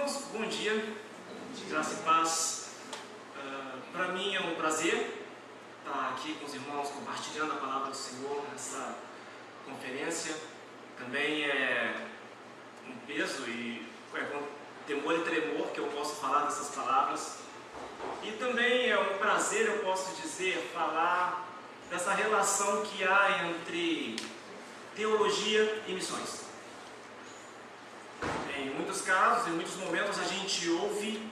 Irmãos, bom dia, graça e paz. Para mim é um prazer estar aqui com os irmãos compartilhando a palavra do Senhor nessa conferência. Também é um peso e é com temor e tremor que eu posso falar dessas palavras. E também é um prazer, eu posso dizer, falar dessa relação que há entre teologia e missões. Em muitos casos, em muitos momentos, a gente ouve,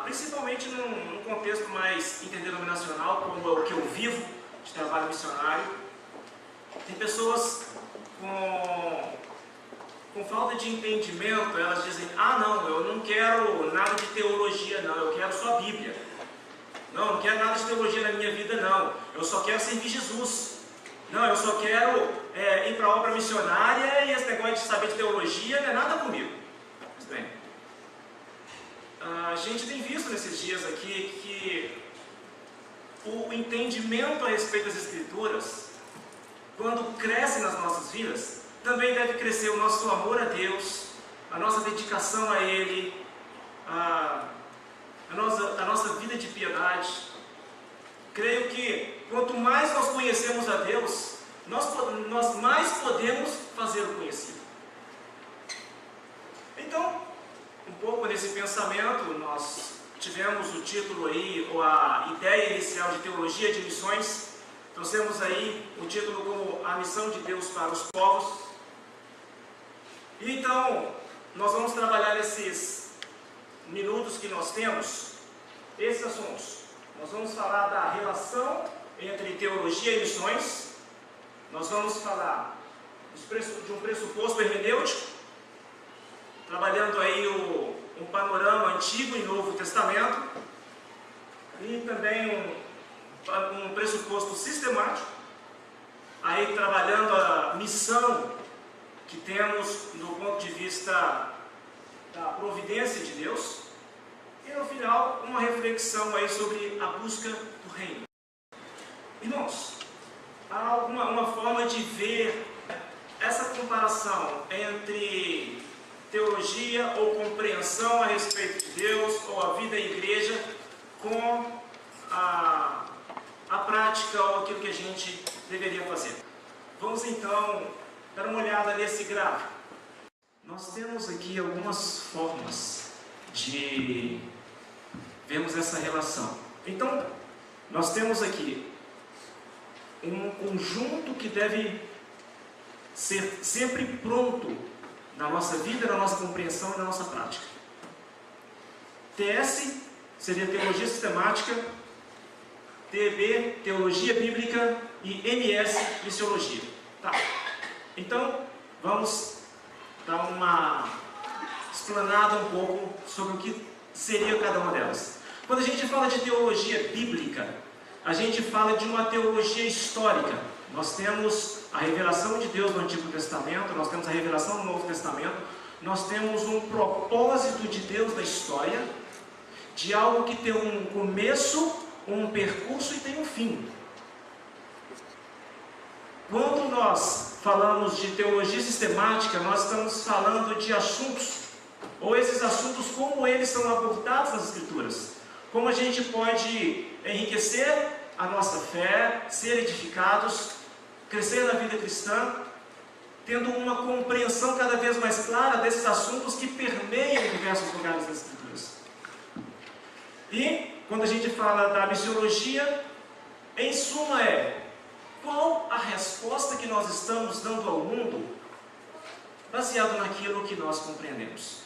principalmente num contexto mais interdenominacional, como é o que eu vivo, de trabalho missionário, tem pessoas com falta de entendimento. Elas dizem: não, eu não quero nada de teologia não, eu quero só a Bíblia. Não quero nada de teologia na minha vida não, eu só quero servir Jesus. Não, eu só quero ir para a obra missionária, e esse negócio de saber de teologia não é nada comigo. Mas bem, a gente tem visto nesses dias aqui que o entendimento a respeito das Escrituras, quando cresce nas nossas vidas, também deve crescer o nosso amor a Deus, a nossa dedicação a Ele, a nossa vida de piedade. Creio que quanto mais nós conhecemos a Deus, nós mais podemos fazer o conhecido. Então, um pouco nesse pensamento, nós tivemos o título aí, ou a ideia inicial de teologia de missões. Trouxemos aí o título como A Missão de Deus para os Povos. E então, nós vamos trabalhar nesses minutos que nós temos, esses assuntos. Nós vamos falar da relação entre teologia e missões. Nós vamos falar de um pressuposto hermenêutico, trabalhando aí um panorama Antigo e Novo Testamento, e também um pressuposto sistemático, aí trabalhando a missão que temos do ponto de vista da providência de Deus. E no final, uma reflexão aí sobre a busca do reino. Irmãos, há uma forma de ver essa comparação entre teologia ou compreensão a respeito de Deus, ou a vida da igreja, com a prática ou aquilo que a gente deveria fazer. Vamos então dar uma olhada nesse gráfico. Nós temos aqui algumas formas de vermos essa relação. Então, nós temos aqui um conjunto que deve ser sempre pronto na nossa vida, na nossa compreensão e na nossa prática. TS seria Teologia Sistemática, TB, Teologia Bíblica, e MS, Missiologia. Tá. Então, vamos dar uma explanada um pouco sobre o que seria cada uma delas. Quando a gente fala de teologia bíblica, a gente fala de uma teologia histórica. Nós temos a revelação de Deus no Antigo Testamento, nós temos a revelação no Novo Testamento, nós temos um propósito de Deus na história, de algo que tem um começo, um percurso e tem um fim. Quando nós falamos de teologia sistemática, nós estamos falando de assuntos, ou esses assuntos, como eles são abordados nas Escrituras. Como a gente pode enriquecer a nossa fé, ser edificados, crescer na vida cristã, tendo uma compreensão cada vez mais clara desses assuntos que permeiam diversos lugares das Escrituras. E, quando a gente fala da missiologia, em suma qual a resposta que nós estamos dando ao mundo, baseado naquilo que nós compreendemos.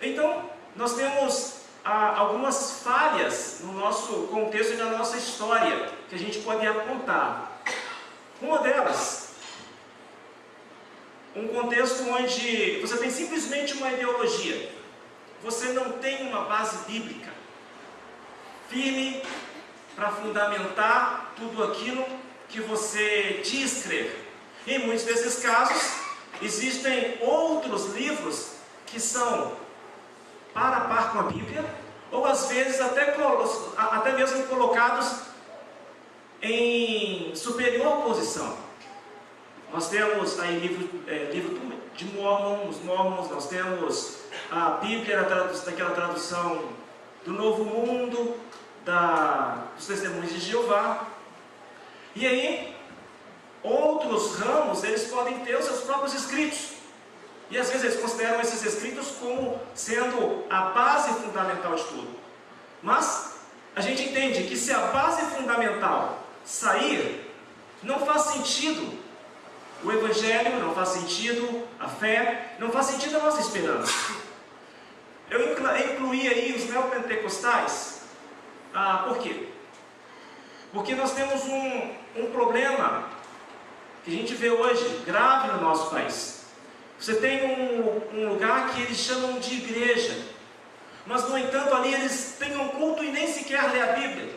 Então, nós temos algumas falhas no nosso contexto e na nossa história, que a gente pode apontar. Uma delas, um contexto onde você tem simplesmente uma ideologia, você não tem uma base bíblica firme para fundamentar tudo aquilo que você diz crer. Em muitos desses casos, existem outros livros que são para a par com a Bíblia, ou às vezes até mesmo colocados em superior posição. Nós temos aí livro de Mormon, os Mormons, nós temos a Bíblia, daquela tradução do Novo Mundo, dos Testemunhos de Jeová. E aí, outros ramos, eles podem ter os seus próprios escritos. E às vezes eles consideram esses escritos como sendo a base fundamental de tudo. Mas a gente entende que se a base fundamental sair, não faz sentido o Evangelho, não faz sentido a fé, não faz sentido a nossa esperança. Eu incluí aí os neopentecostais. Por quê? Porque nós temos um problema que a gente vê hoje, grave no nosso país. Você tem um lugar que eles chamam de igreja, mas no entanto ali eles têm um culto e nem sequer lê a Bíblia.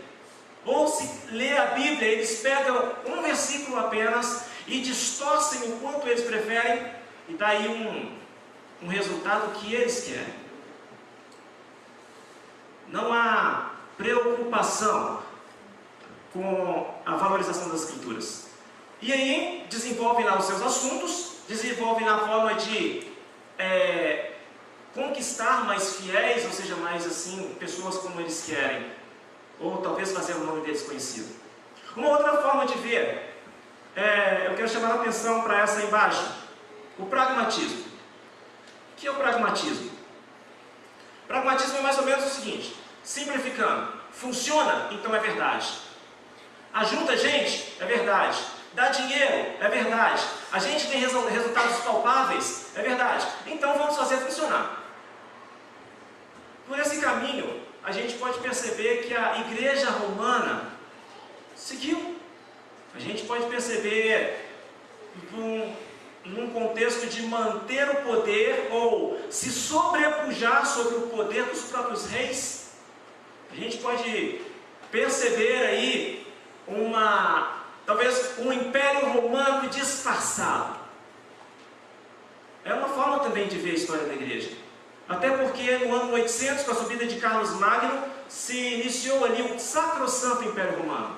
Ou se lê a Bíblia, eles pegam um versículo apenas e distorcem o quanto eles preferem, e dá aí um resultado que eles querem. Não há preocupação com a valorização das Escrituras. E aí desenvolvem lá os seus assuntos, desenvolvem na forma de conquistar mais fiéis, ou seja, mais assim, pessoas como eles querem, ou talvez fazer o nome deles conhecido. Uma outra forma de ver, eu quero chamar a atenção para essa imagem, o pragmatismo. O que é o pragmatismo? O pragmatismo é mais ou menos o seguinte, simplificando: funciona, então é verdade. Ajuda a gente, é verdade. Dá dinheiro, é verdade. A gente tem resultados palpáveis, é verdade. Então vamos fazer funcionar. Por esse caminho, a gente pode perceber que a igreja romana seguiu. A gente pode perceber num contexto de manter o poder ou se sobrepujar sobre o poder dos próprios reis. A gente pode perceber aí talvez um império romano disfarçado. É uma forma também de ver a história da igreja. Até porque no ano 800, com a subida de Carlos Magno, se iniciou ali o sacrossanto Império Romano.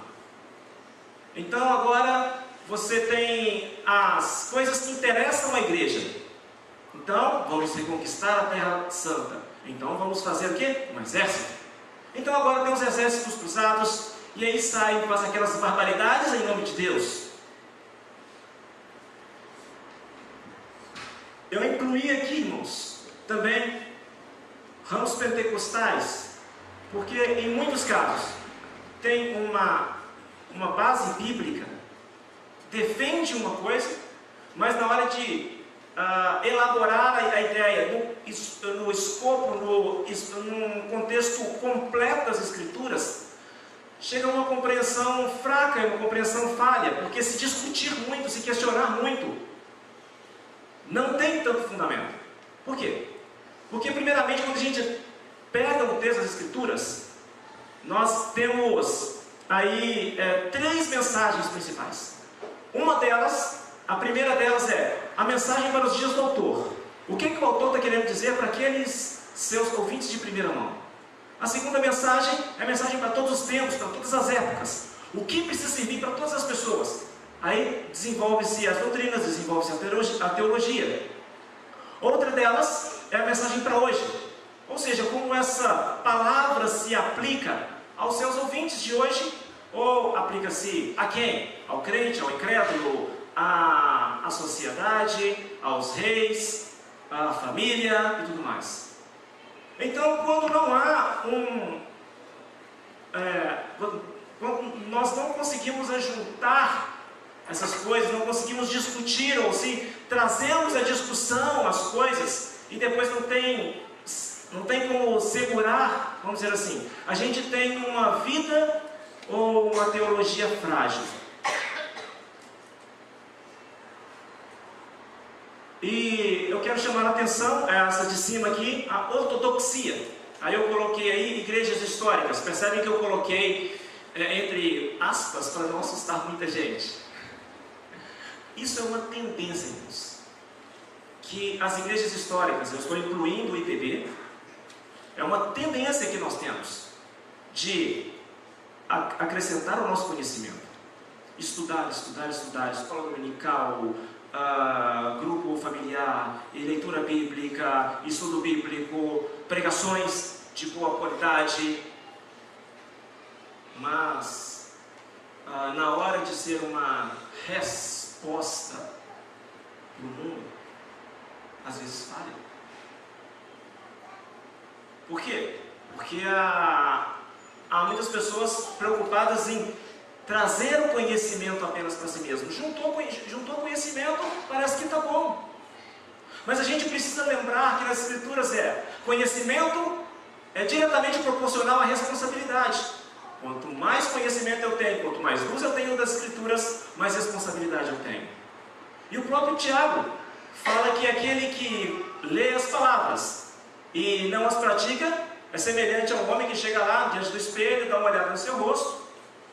Então agora você tem as coisas que interessam a igreja. Então vamos reconquistar a Terra Santa. Então vamos fazer o quê? Um exército. Então agora tem os exércitos cruzados, e aí saem e fazem aquelas barbaridades em nome de Deus. Eu incluí aqui, irmãos, também ramos pentecostais, porque em muitos casos tem uma base bíblica, defende uma coisa, mas na hora de elaborar a ideia no escopo, num contexto completo das Escrituras, chega a uma compreensão fraca, uma compreensão falha, porque se discutir muito, se questionar muito, não tem tanto fundamento. Por quê? Porque primeiramente, quando a gente pega o texto das Escrituras, nós temos aí 3 mensagens principais. Uma delas, a primeira delas é a mensagem para os dias do autor. O que o autor está querendo dizer para aqueles seus ouvintes de primeira mão? A segunda mensagem é a mensagem para todos os tempos, para todas as épocas. O que precisa servir para todas as pessoas? Aí desenvolve-se as doutrinas, desenvolve-se a teologia. Outra delas é a mensagem para hoje. Ou seja, como essa palavra se aplica aos seus ouvintes de hoje, ou aplica-se a quem? Ao crente, ao incrédulo, à sociedade, aos reis, à família e tudo mais. Então, quando não há quando nós não conseguimos ajuntar essas coisas, não conseguimos discutir, ou se trazemos a discussão as coisas, e depois não tem como segurar, vamos dizer assim, a gente tem uma vida ou uma teologia frágil. E eu quero chamar a atenção, essa de cima aqui, a ortodoxia. Aí eu coloquei aí igrejas históricas. Percebem que eu coloquei entre aspas para não assustar muita gente. Isso é uma tendência, irmãos, que as igrejas históricas, eu estou incluindo o IPB, é uma tendência que nós temos de acrescentar o nosso conhecimento. estudar, escola dominical, grupo familiar, leitura bíblica, estudo bíblico, pregações de boa qualidade, mas na hora de ser uma resposta para o mundo, às vezes falha. Por quê? Porque há muitas pessoas preocupadas em trazer o conhecimento apenas para si mesmo. Juntou conhecimento, parece que está bom. Mas a gente precisa lembrar que nas Escrituras conhecimento é diretamente proporcional à responsabilidade. Quanto mais conhecimento eu tenho, quanto mais luz eu tenho das Escrituras, mais responsabilidade eu tenho. E o próprio Tiago fala que aquele que lê as palavras e não as pratica é semelhante a um homem que chega lá diante do espelho, dá uma olhada no seu rosto,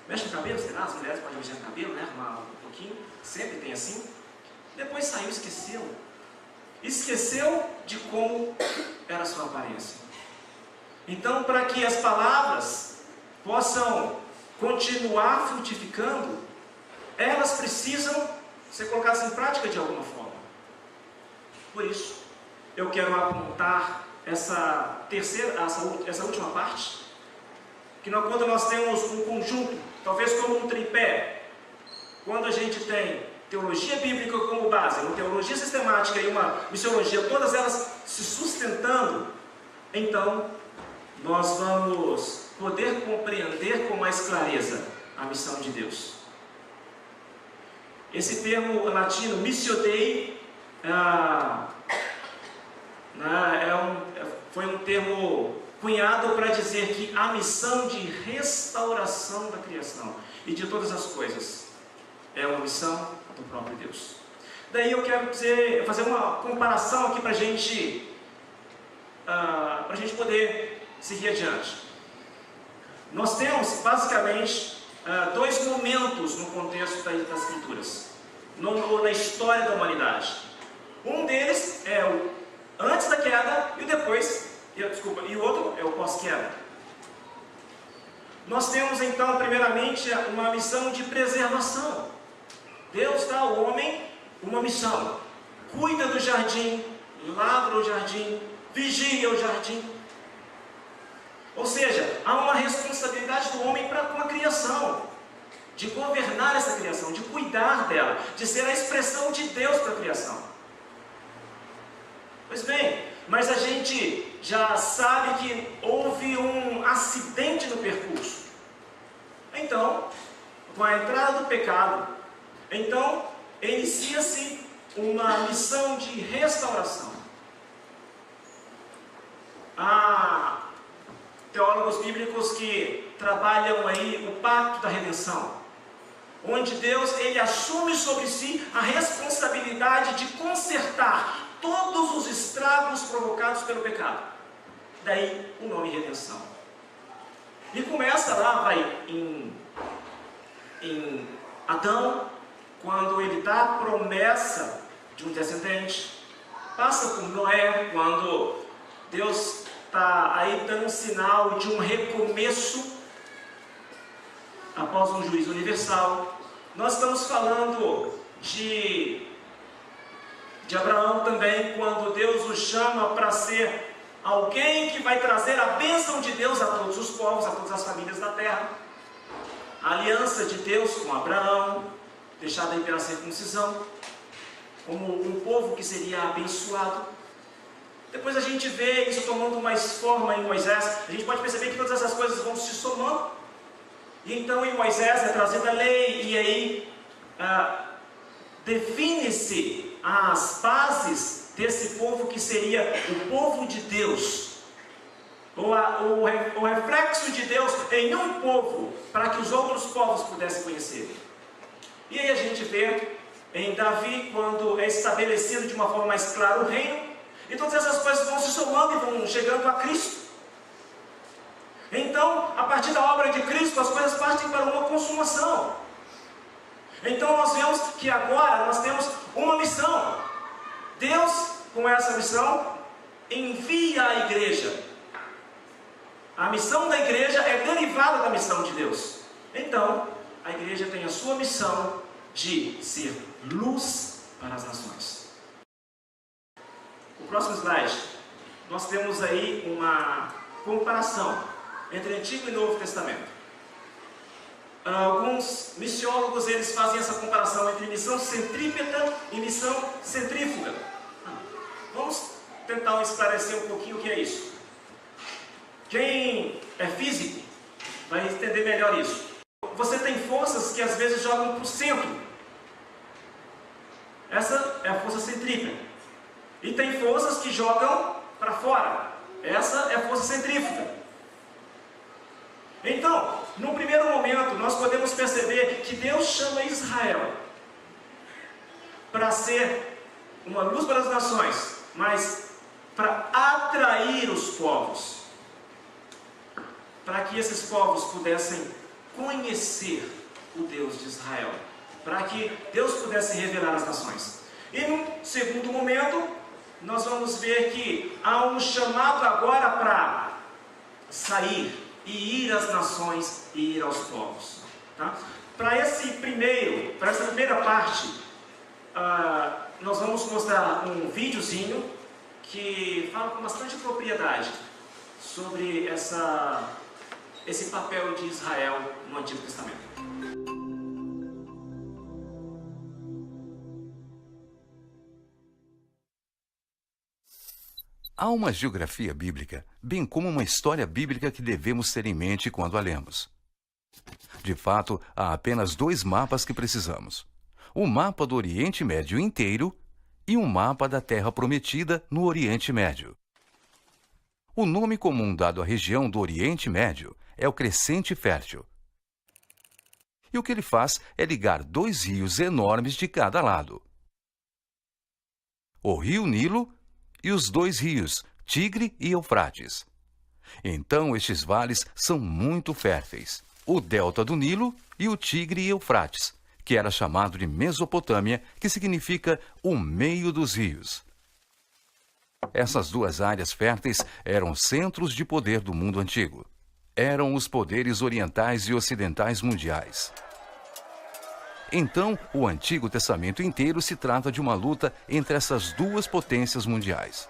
mexe no cabelo, sei lá, as mulheres podem mexer no cabelo, né? Arrumar um pouquinho, sempre tem assim. Depois saiu, esqueceu de como era a sua aparência. Então, para que as palavras possam continuar frutificando, elas precisam ser colocadas em prática de alguma forma. Por isso, eu quero apontar essa última parte, que quando nós temos um conjunto, talvez como um tripé, quando a gente tem teologia bíblica como base, uma teologia sistemática e uma missiologia, todas elas se sustentando, então nós vamos poder compreender com mais clareza a missão de Deus. Esse termo latino, missio Dei, foi um termo cunhado para dizer que a missão de restauração da criação e de todas as coisas é uma missão do próprio Deus. Daí eu quero fazer uma comparação aqui para a gente poder seguir adiante. Nós temos basicamente dois momentos no contexto das Escrituras, na história da humanidade. Um deles é o antes da queda e o outro é o pós-queda. Nós temos então, primeiramente, uma missão de preservação. Deus dá ao homem uma missão: cuida do jardim, lavra o jardim, vigia o jardim. Ou seja, há uma responsabilidade do homem com a criação, de governar essa criação, de cuidar dela, de ser a expressão de Deus para a criação. Pois bem, mas a gente já sabe que houve um acidente no percurso. Então, com a entrada do pecado, então inicia-se uma missão de restauração. Há teólogos bíblicos que trabalham aí o pacto da redenção, onde Deus ele assume sobre si a responsabilidade de consertar todos os estragos provocados pelo pecado. Daí o nome redenção. E começa lá, em Adão, quando ele dá a promessa de um descendente. Passa por Noé, quando Deus está aí dando um sinal de um recomeço após um juízo universal. Nós estamos falando de Abraão também, quando Deus o chama para ser alguém que vai trazer a bênção de Deus a todos os povos, a todas as famílias da terra. A aliança de Deus com Abraão, deixada aí pela circuncisão, como um povo que seria abençoado. Depois a gente vê isso tomando mais forma em Moisés. A gente pode perceber que todas essas coisas vão se somando. E então em Moisés é trazida a lei, e aí define-se as bases desse povo que seria o povo de Deus, o reflexo de Deus em um povo, para que os outros povos pudessem conhecer. E aí a gente vê em Davi, quando é estabelecido de uma forma mais clara o reino, e todas essas coisas vão se somando e vão chegando a Cristo. Então, a partir da obra de Cristo, as coisas partem para uma consumação. Então nós vemos que agora nós temos uma missão. Deus, com essa missão, envia a igreja. A missão da igreja é derivada da missão de Deus. Então, a igreja tem a sua missão de ser luz para as nações. O próximo slide, nós temos aí uma comparação entre Antigo e Novo Testamento. Alguns missiólogos, eles fazem essa comparação entre missão centrípeta e missão centrífuga. Vamos tentar esclarecer um pouquinho o que é isso. Quem é físico vai entender melhor isso. Você tem forças que às vezes jogam para o centro. Essa é a força centrípeta. E tem forças que jogam para fora. Essa é a força centrífuga. Então, no primeiro momento, nós podemos perceber que Deus chama Israel para ser uma luz para as nações, mas para atrair os povos, para que esses povos pudessem conhecer o Deus de Israel, para que Deus pudesse revelar às nações. E no segundo momento, nós vamos ver que há um chamado agora para sair e ir às nações e ir aos povos. Tá? Para essa primeira parte, nós vamos mostrar um videozinho que fala com bastante propriedade sobre esse papel de Israel no Antigo Testamento. Há uma geografia bíblica, bem como uma história bíblica que devemos ter em mente quando a lemos. De fato, há apenas 2 mapas que precisamos: o mapa do Oriente Médio inteiro e um mapa da Terra Prometida no Oriente Médio. O nome comum dado à região do Oriente Médio é o Crescente Fértil. E o que ele faz é ligar 2 rios enormes de cada lado: o Rio Nilo e os 2 rios, Tigre e Eufrates. Então, estes vales são muito férteis: o delta do Nilo e o Tigre e Eufrates, que era chamado de Mesopotâmia, que significa o meio dos rios. Essas 2 áreas férteis eram centros de poder do mundo antigo. Eram os poderes orientais e ocidentais mundiais. Então, o Antigo Testamento inteiro se trata de uma luta entre essas 2 potências mundiais.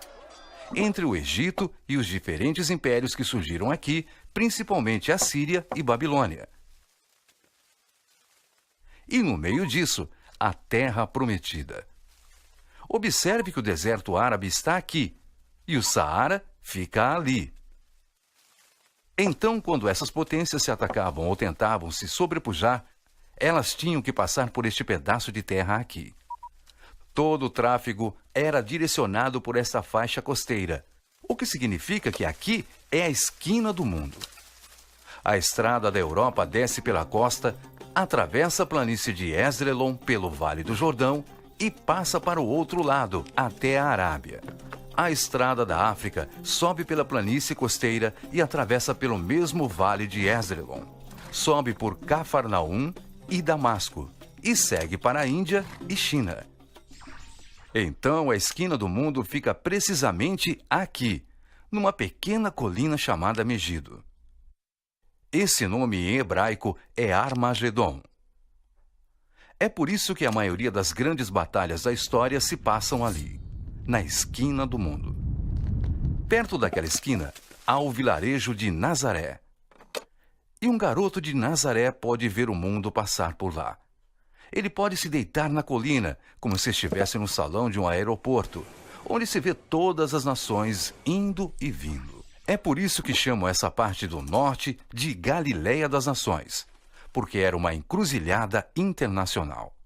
Entre o Egito e os diferentes impérios que surgiram aqui, principalmente a Síria e Babilônia. E no meio disso, a Terra Prometida. Observe que o deserto árabe está aqui e o Saara fica ali. Então, quando essas potências se atacavam ou tentavam se sobrepujar, elas tinham que passar por este pedaço de terra aqui. Todo o tráfego era direcionado por esta faixa costeira, o que significa que aqui é a esquina do mundo. A estrada da Europa desce pela costa, atravessa a planície de Esdrelon pelo Vale do Jordão e passa para o outro lado, até a Arábia. A estrada da África sobe pela planície costeira e atravessa pelo mesmo Vale de Esdrelon. Sobe por Cafarnaum e Damasco, e segue para a Índia e China. Então a esquina do mundo fica precisamente aqui, numa pequena colina chamada Megido. Esse nome em hebraico é Armagedon. É por isso que a maioria das grandes batalhas da história se passam ali, na esquina do mundo. Perto daquela esquina há o vilarejo de Nazaré. E um garoto de Nazaré pode ver o mundo passar por lá. Ele pode se deitar na colina, como se estivesse no salão de um aeroporto, onde se vê todas as nações indo e vindo. É por isso que chamam essa parte do norte de Galileia das Nações, porque era uma encruzilhada internacional.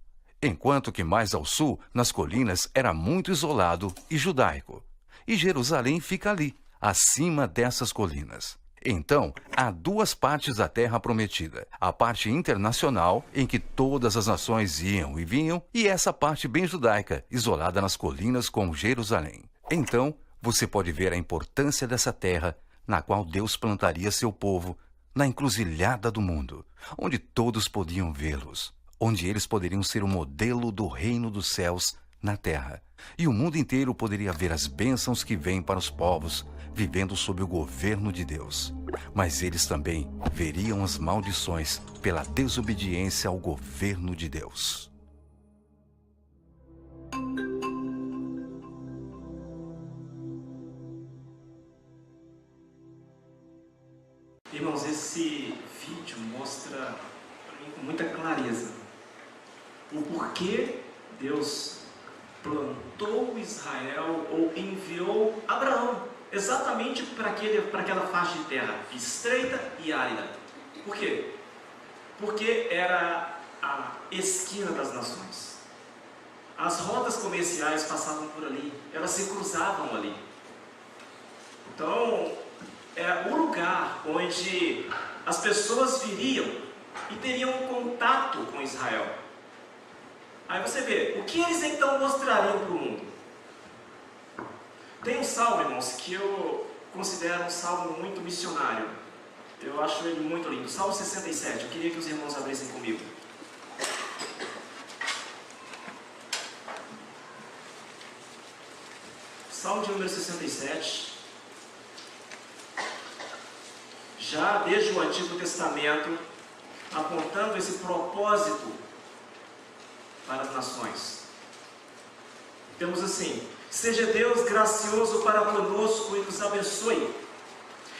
Enquanto que mais ao sul, nas colinas, era muito isolado e judaico. E Jerusalém fica ali, acima dessas colinas. Então, há 2 partes da Terra Prometida. A parte internacional, em que todas as nações iam e vinham, e essa parte bem judaica, isolada nas colinas com Jerusalém. Então, você pode ver a importância dessa terra, na qual Deus plantaria seu povo, na encruzilhada do mundo, onde todos podiam vê-los, onde eles poderiam ser o modelo do reino dos céus na terra, e o mundo inteiro poderia ver as bênçãos que vêm para os povos vivendo sob o governo de Deus. Mas eles também veriam as maldições pela desobediência ao governo de Deus. Irmãos, esse vídeo mostra para mim com muita clareza o porquê Deus plantou Israel ou enviou Abraão exatamente para aquela faixa de terra estreita e árida. Por quê? Porque era a esquina das nações. As rotas comerciais passavam por ali, elas se cruzavam ali. Então, é o lugar onde as pessoas viriam e teriam contato com Israel. Aí você vê, o que eles então mostrariam para o mundo? Tem um salmo, irmãos, que eu considero um salmo muito missionário. Eu acho ele muito lindo. Salmo 67, eu queria que os irmãos abrissem comigo. Salmo de número 67. Já desde o Antigo Testamento, apontando esse propósito para as nações. Temos assim: seja Deus gracioso para conosco e nos abençoe,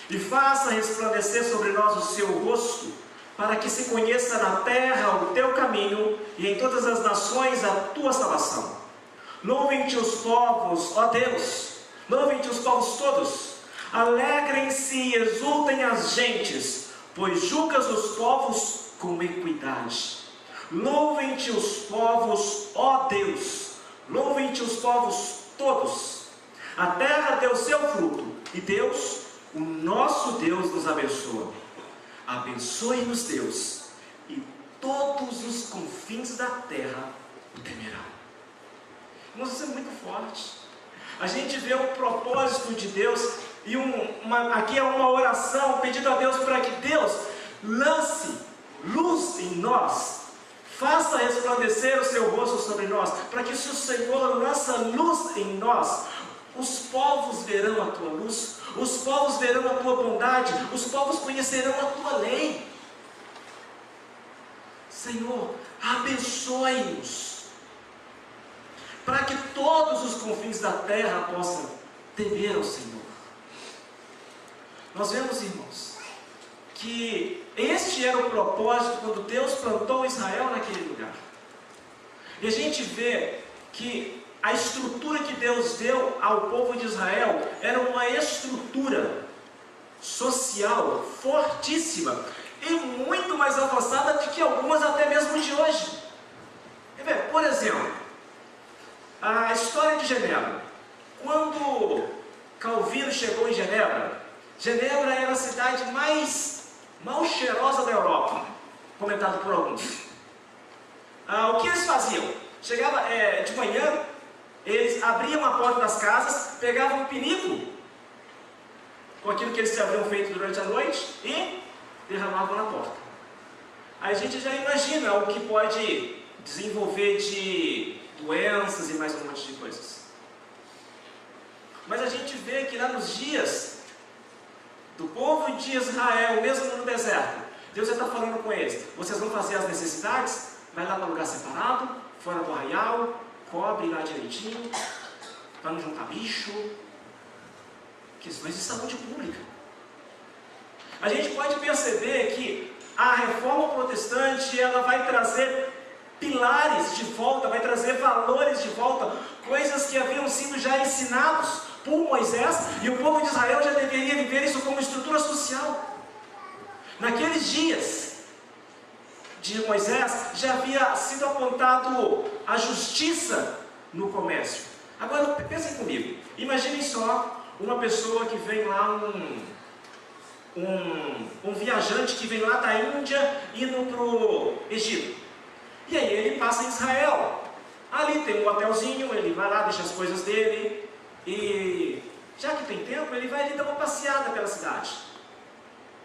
e faça resplandecer sobre nós o seu rosto, para que se conheça na terra o teu caminho, e em todas as nações a tua salvação. Louvem-te os povos, ó Deus, louvem-te os povos todos. Alegrem-se e exultem as gentes, pois julgas os povos com equidade. Louvem-te os povos, ó Deus, louvem-te os povos todos. A terra deu seu fruto, e Deus, o nosso Deus, nos abençoa. Abençoe-nos, Deus, e todos os confins da terra o temerão. Irmãos, isso é muito forte. A gente vê o propósito de Deus. E aqui é uma oração pedindo a Deus para que Deus lance luz em nós, faça resplandecer o seu rosto sobre nós, para que se o Senhor lança luz em nós, os povos verão a tua luz, os povos verão a tua bondade, os povos conhecerão a tua lei. Senhor, abençoe-nos, para que todos os confins da terra possam temer ao Senhor. Nós vemos, irmãos, que este era o propósito quando Deus plantou Israel naquele lugar. E a gente vê que a estrutura que Deus deu ao povo de Israel era uma estrutura social fortíssima e muito mais avançada do que algumas até mesmo de hoje. Por exemplo, a história de Genebra. Quando Calvino chegou em Genebra, Genebra era a cidade mais mal cheirosa da Europa, comentado por alguns. O que eles faziam? Chegava de manhã, eles abriam a porta das casas, pegavam um pinico, com aquilo que eles haviam feito durante a noite, e derramavam na porta. Aí a gente já imagina o que pode desenvolver de doenças e mais um monte de coisas. Mas a gente vê que lá nos dias do povo de Israel, mesmo no deserto, Deus já está falando com eles: vocês vão fazer as necessidades, vai lá para um lugar separado, fora do arraial, cobre lá direitinho, para não juntar bicho. Questões de saúde pública. A gente pode perceber que a reforma protestante, ela vai trazer pilares de volta, vai trazer valores de volta, coisas que haviam sido já ensinados por Moisés, e o povo de Israel já deveria viver isso como estrutura social. Naqueles dias de Moisés já havia sido apontado a justiça no comércio. Agora pensem comigo, imaginem só uma pessoa que vem lá, um viajante que vem lá da Índia indo para o Egito, e aí ele passa em Israel. Ali tem um hotelzinho, ele vai lá, deixa as coisas dele, e já que tem tempo, ele vai ali dar uma passeada pela cidade.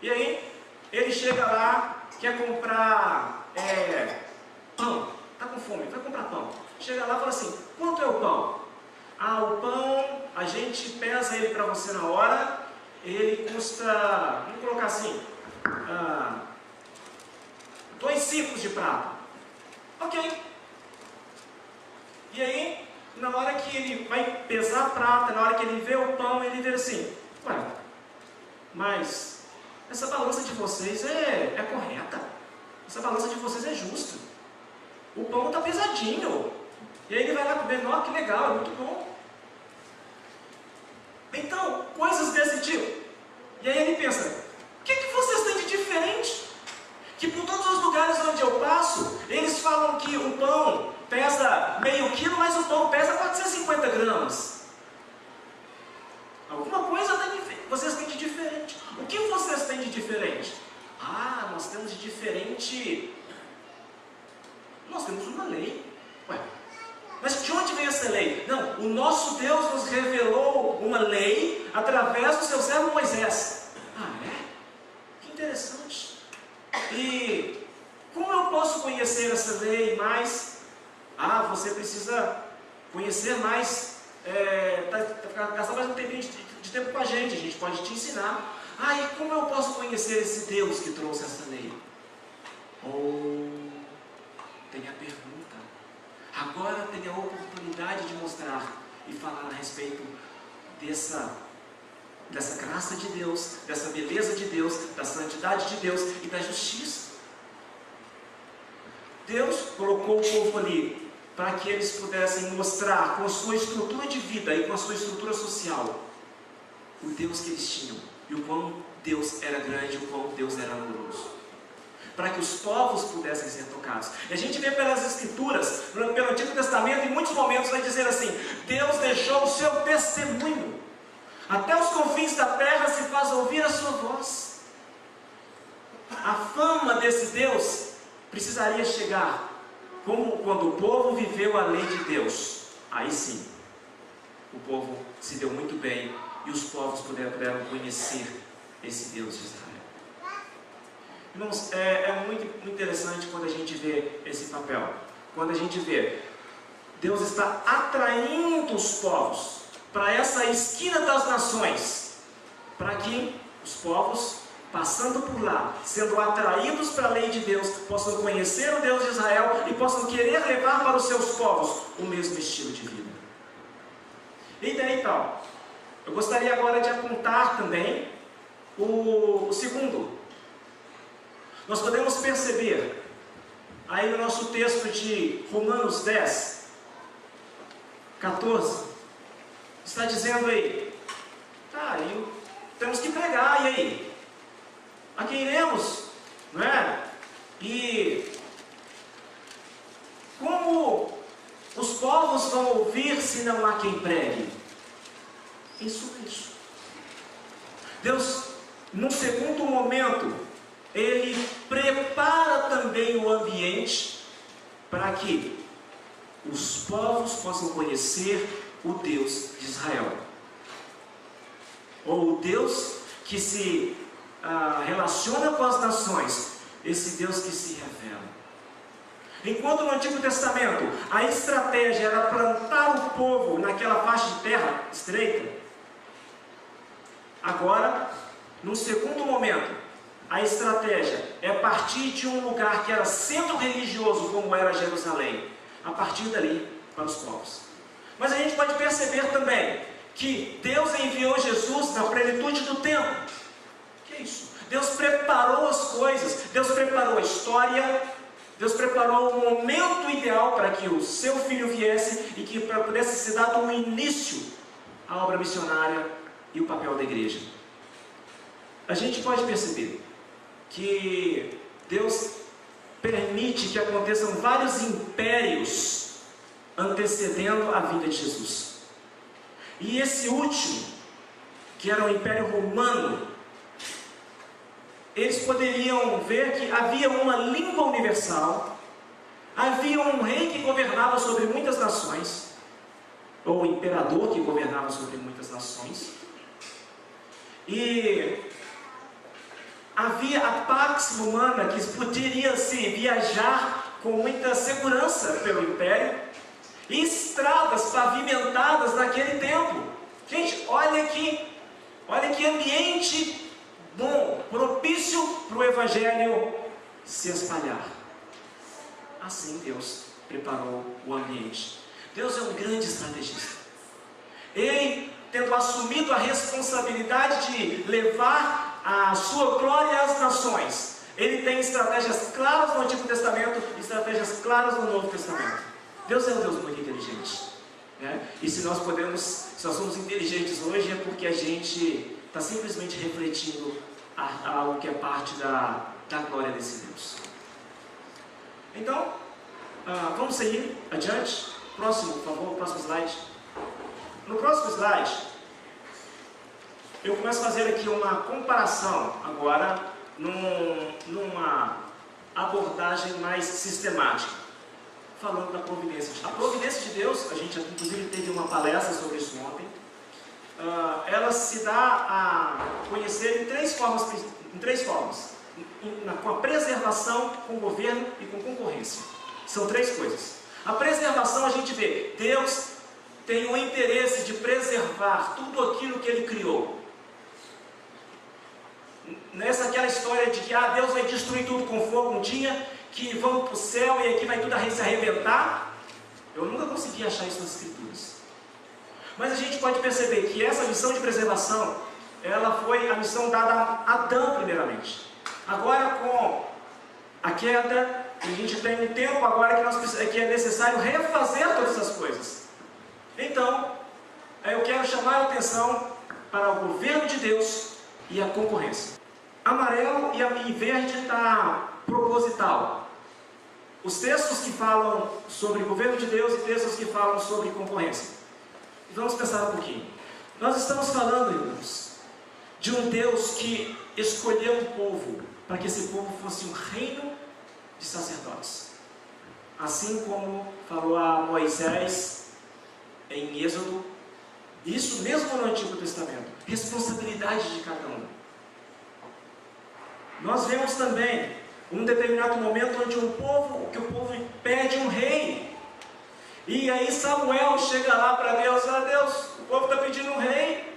E aí ele chega lá, quer comprar pão, está com fome, vai comprar pão. Chega lá e fala assim: quanto quanto é o pão? Ah, o pão, a gente pesa ele para você na hora, ele custa, vamos colocar assim, 2 ciclos de prata. Ok. E aí, na hora que ele vai pesar a prata, na hora que ele vê o pão, ele vê assim, ué, mas essa balança de vocês é correta. Essa balança de vocês é justa. O pão está pesadinho. E aí ele vai lá comer, ó, que legal, é muito bom. Então, coisas desse tipo. E aí ele pensa, o que vocês têm de diferente? Que por todos os lugares onde eu passo, eles falam que o pão pesa meio quilo, mas o pão pesa 450 gramas. Alguma coisa vocês têm de diferente. O que vocês têm de diferente? Ah, nós temos de diferente... Nós temos uma lei. Ué, mas de onde veio essa lei? Não, o nosso Deus nos revelou uma lei através do seu servo Moisés. Ah, é? Que interessante. E como eu posso conhecer essa lei mais? Ah, você precisa conhecer mais, gastar mais um tempinho de tempo com a gente pode te ensinar. Ah, e como eu posso conhecer esse Deus que trouxe essa lei? Tem a pergunta. Agora tem a oportunidade de mostrar e falar a respeito dessa graça de Deus, dessa beleza de Deus, da santidade de Deus e da justiça. Deus colocou o povo ali para que eles pudessem mostrar com a sua estrutura de vida e com a sua estrutura social o Deus que eles tinham e o quão Deus era grande, o quão Deus era amoroso, para que os povos pudessem ser tocados. E a gente vê pelas Escrituras, pelo Antigo Testamento, em muitos momentos vai dizer assim: Deus deixou o seu testemunho, até os confins da terra se faz ouvir a sua voz. A fama desse Deus precisaria chegar como quando o povo viveu a lei de Deus. Aí sim, o povo se deu muito bem e os povos puderam conhecer esse Deus de Israel. Irmãos, é muito interessante quando a gente vê esse papel. Quando a gente vê Deus está atraindo os povos para essa esquina das nações, para que os povos, passando por lá, sendo atraídos para a lei de Deus, possam conhecer o Deus de Israel e possam querer levar para os seus povos o mesmo estilo de vida. E daí tal, eu gostaria agora de apontar também o segundo. Nós podemos perceber aí no nosso texto de Romanos 10, 14, está dizendo aí, temos que pregar, e aí? A quem iremos? Não é? E como os povos vão ouvir se não há quem pregue? Isso. Deus, num segundo momento, Ele prepara também o ambiente para que os povos possam conhecer o Deus de Israel, ou o Deus que se relaciona com as nações, esse Deus que se revela. Enquanto no Antigo Testamento a estratégia era plantar o povo naquela faixa de terra estreita, agora, num segundo momento, a estratégia é partir de um lugar que era centro religioso, como era Jerusalém, a partir dali para os povos. Mas a gente pode perceber também que Deus enviou Jesus na plenitude do tempo. Que é isso? Deus preparou as coisas, Deus preparou a história, Deus preparou o momento ideal para que o seu filho viesse e que pudesse ser dado um início à obra missionária e o papel da igreja. A gente pode perceber que Deus permite que aconteçam vários impérios antecedendo a vinda de Jesus. E esse último, que era o Império Romano, eles poderiam ver que havia uma língua universal, havia um rei que governava sobre muitas nações, ou imperador que governava sobre muitas nações, e havia a Pax Romana, que poderia se viajar com muita segurança pelo império, e estradas portas pavimentadas naquele tempo. Gente, olha que ambiente bom, propício para o Evangelho se espalhar. Assim Deus preparou o ambiente. Deus é um grande estrategista. Ele, tendo assumido a responsabilidade de levar a sua glória às nações, ele tem estratégias claras no Antigo Testamento e estratégias claras no Novo Testamento. Deus é um Deus muito inteligente, né? E se nós somos inteligentes hoje, é porque a gente está simplesmente refletindo algo que é parte da glória desse Deus. Então, vamos seguir adiante. Próximo, por favor, próximo slide. No próximo slide, eu começo a fazer aqui uma comparação agora numa abordagem mais sistemática, falando da providência de Deus. A providência de Deus, a gente inclusive teve uma palestra sobre isso ontem, ela se dá a conhecer em três formas. Com a preservação, com o governo e com concorrência. São três coisas. A preservação, a gente vê, Deus tem o interesse de preservar tudo aquilo que Ele criou. Aquela história de que Deus vai destruir tudo com fogo um dia, que vamos para o céu e aqui vai tudo se arrebentar. Eu nunca consegui achar isso nas Escrituras. Mas a gente pode perceber que essa missão de preservação, ela foi a missão dada a Adão primeiramente. Agora com a queda, a gente tem um tempo agora que é necessário refazer todas essas coisas. Então, eu quero chamar a atenção para o governo de Deus e a concorrência. Amarelo e verde está proposital. Os textos que falam sobre o governo de Deus e textos que falam sobre concorrência. Vamos pensar um pouquinho. Nós estamos falando, irmãos, de um Deus que escolheu um povo para que esse povo fosse um reino de sacerdotes. Assim como falou a Moisés em Êxodo, isso mesmo no Antigo Testamento, responsabilidade de cada um. Nós vemos também um determinado momento onde o povo pede um rei. E aí Samuel chega lá para Deus, Deus, o povo está pedindo um rei.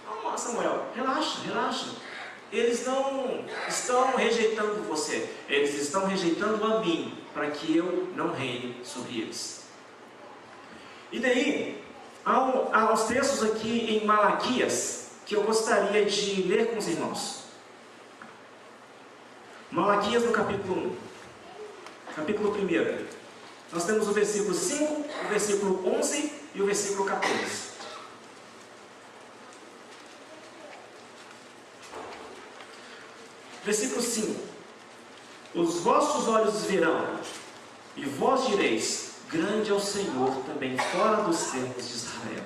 Não, Samuel, relaxa. Eles não estão rejeitando você, eles estão rejeitando a mim, para que eu não reine sobre eles. E daí, há uns textos aqui em Malaquias, que eu gostaria de ler com os irmãos. Malaquias no capítulo 1. Capítulo 1. Nós temos o versículo 5, o versículo 11 e o versículo 14. Versículo 5. Os vossos olhos verão, e vós direis, grande é o Senhor também fora dos termos de Israel.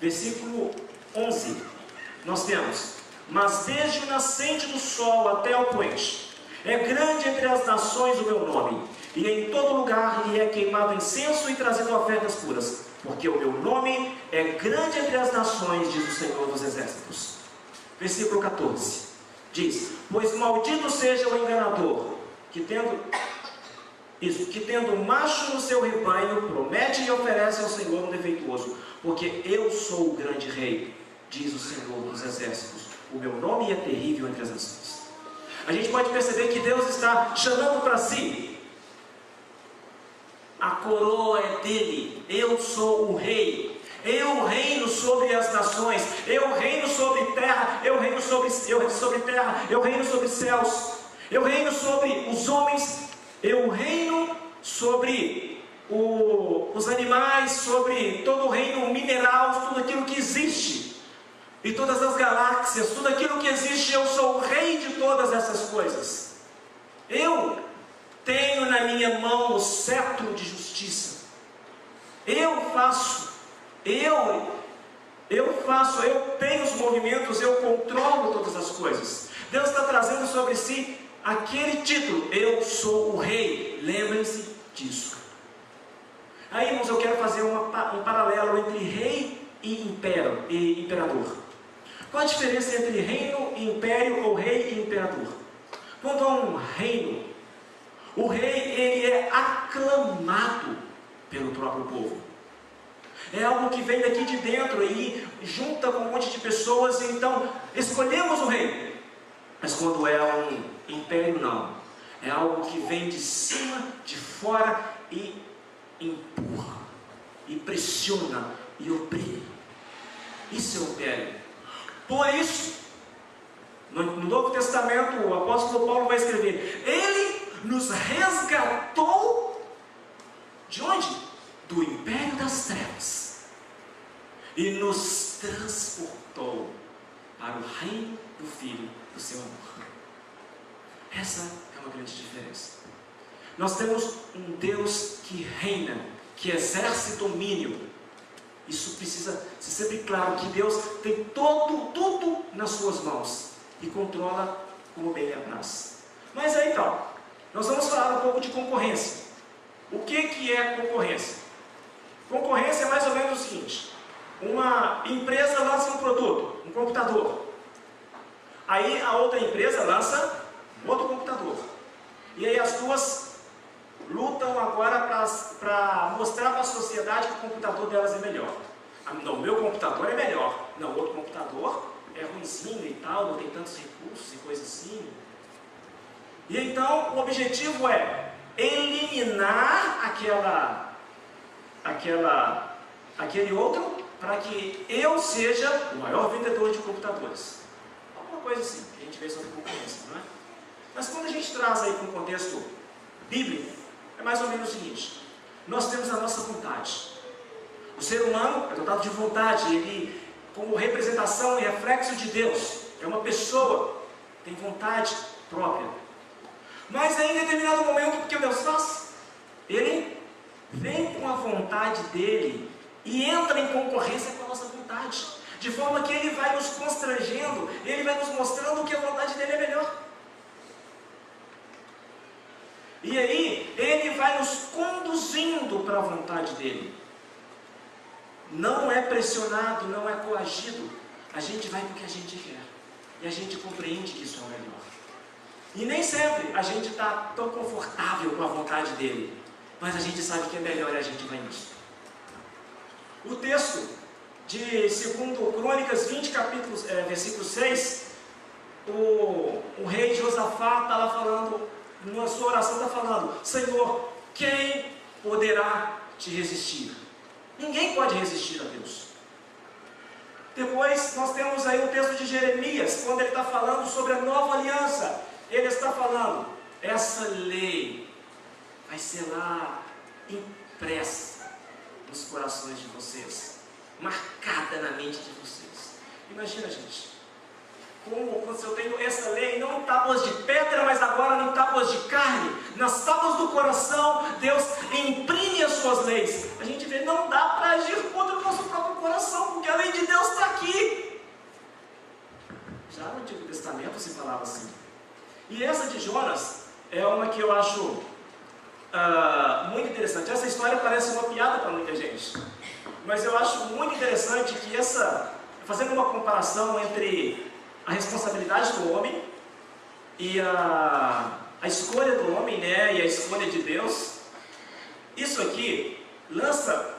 Versículo 11. Nós temos, mas desde o nascente do sol até o poente, é grande entre as nações o meu nome, e em todo lugar lhe é queimado incenso e trazido ofertas puras, porque o meu nome é grande entre as nações, diz o Senhor dos Exércitos. Versículo 14. Diz, pois maldito seja o enganador, que tendo macho no seu rebanho, promete e oferece ao Senhor um defeituoso, porque eu sou o grande rei, diz o Senhor dos Exércitos. O meu nome é terrível entre as nações. A gente pode perceber que Deus está chamando para si. A coroa é dele. Eu sou o rei. Eu reino sobre as nações. Eu reino sobre terra. Eu reino sobre terra. Eu reino sobre céus. Eu reino sobre os homens. Eu reino sobre os animais, sobre todo o reino mineral, tudo aquilo que existe. E todas as galáxias, tudo aquilo que existe, eu sou o rei de todas essas coisas. Eu tenho na minha mão o cetro de justiça. Eu tenho os movimentos, eu controlo todas as coisas. Deus está trazendo sobre si aquele título, eu sou o rei. Lembrem-se disso. Aí, irmãos, eu quero fazer um paralelo entre rei e imperador. Qual a diferença entre reino e império, ou rei e imperador? Quando há um reino, o rei ele é aclamado pelo próprio povo. É algo que vem daqui de dentro e junta com um monte de pessoas, e então escolhemos o rei. Mas quando é um império, não. É algo que vem de cima, de fora e empurra, e pressiona, e oprime. Isso é o império. Por isso, no Novo Testamento, o apóstolo Paulo vai escrever: Ele nos resgatou de onde? Do império das trevas, e nos transportou para o reino do Filho do seu amor. Essa é uma grande diferença. Nós temos um Deus que reina, que exerce domínio. Isso precisa ser sempre claro, que Deus tem tudo nas suas mãos e controla como bem lhe apraz. Mas aí então, nós vamos falar um pouco de concorrência. O que é concorrência? Concorrência é mais ou menos o seguinte: uma empresa lança um produto, um computador. Aí a outra empresa lança um outro computador. E aí as duas lutam agora para mostrar para a sociedade que o computador delas é melhor. Não, o meu computador é melhor. Não, o outro computador é ruimzinho e tal, não tem tantos recursos e coisas assim. E então o objetivo é eliminar aquele outro, para que eu seja o maior vendedor de computadores. Alguma coisa assim, que a gente vê sobre concorrência, não é? Mas quando a gente traz aí para um contexto bíblico, é mais ou menos o seguinte: nós temos a nossa vontade. O ser humano é dotado de vontade, ele, como representação e reflexo de Deus, é uma pessoa, tem vontade própria. Mas em determinado momento, o que Deus faz? Ele vem com a vontade dele e entra em concorrência com a nossa vontade, de forma que ele vai nos constrangendo, ele vai nos mostrando que a vontade dele é melhor. E aí, ele vai nos conduzindo para a vontade dele. Não é pressionado, não é coagido. A gente vai porque a gente quer. E a gente compreende que isso é o melhor. E nem sempre a gente está tão confortável com a vontade dele. Mas a gente sabe que é melhor e a gente vai nisso. O texto de 2 Crônicas 20, versículo 6, o rei Josafá está lá falando, na sua oração está falando: Senhor, quem poderá te resistir? Ninguém pode resistir a Deus. Depois nós temos aí o texto de Jeremias, quando ele está falando sobre a nova aliança. Ele está falando: essa lei vai ser lá impressa nos corações de vocês, marcada na mente de vocês. Imagina, gente, como quando eu tenho essa lei, não em tábuas de pedra, mas agora em tábuas de carne, nas tábuas do coração, Deus imprime as suas leis. A gente vê, não dá para agir contra o nosso próprio coração, porque a lei de Deus está aqui. Já no Antigo Testamento se falava assim. E essa de Jonas é uma que eu acho muito interessante. Essa história parece uma piada para muita gente, mas eu acho muito interessante que fazendo uma comparação entre a responsabilidade do homem e a escolha do homem, né, e a escolha de Deus, isso aqui lança,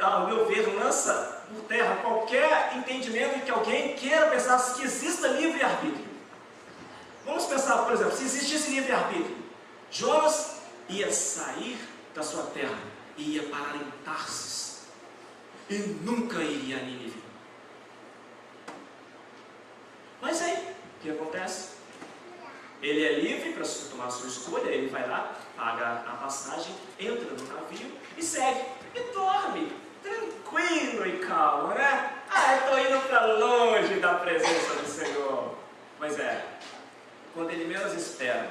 ao meu ver, lança por terra qualquer entendimento de que alguém queira pensar que exista livre-arbítrio. Vamos pensar, por exemplo, se existisse livre-arbítrio, Jonas ia sair da sua terra e ia parar em Tarsis e nunca iria a Nínive. Mas aí, o que acontece? Ele é livre para tomar a sua escolha, ele vai lá, paga a passagem, entra no navio e segue, e dorme, tranquilo e calmo, né? Eu estou indo para longe da presença do Senhor. Pois é, quando ele menos espera,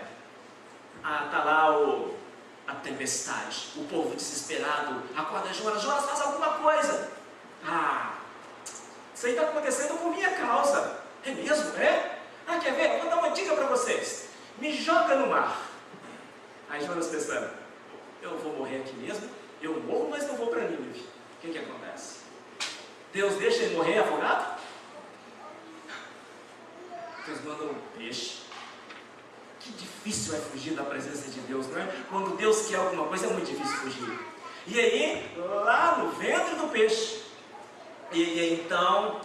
está lá a tempestade, o povo desesperado, acorda Jonas: Jonas, faz alguma coisa. Isso aí está acontecendo por minha causa. É mesmo? É? Quer ver? Eu vou dar uma dica para vocês. Me joga no mar. Aí Jonas pensando: eu vou morrer aqui mesmo, eu morro, mas não vou para Nínive. O que acontece? Deus deixa ele morrer afogado? Deus manda um peixe. Que difícil é fugir da presença de Deus, não é? Quando Deus quer alguma coisa é muito difícil fugir. E aí, lá no ventre do peixe, e então,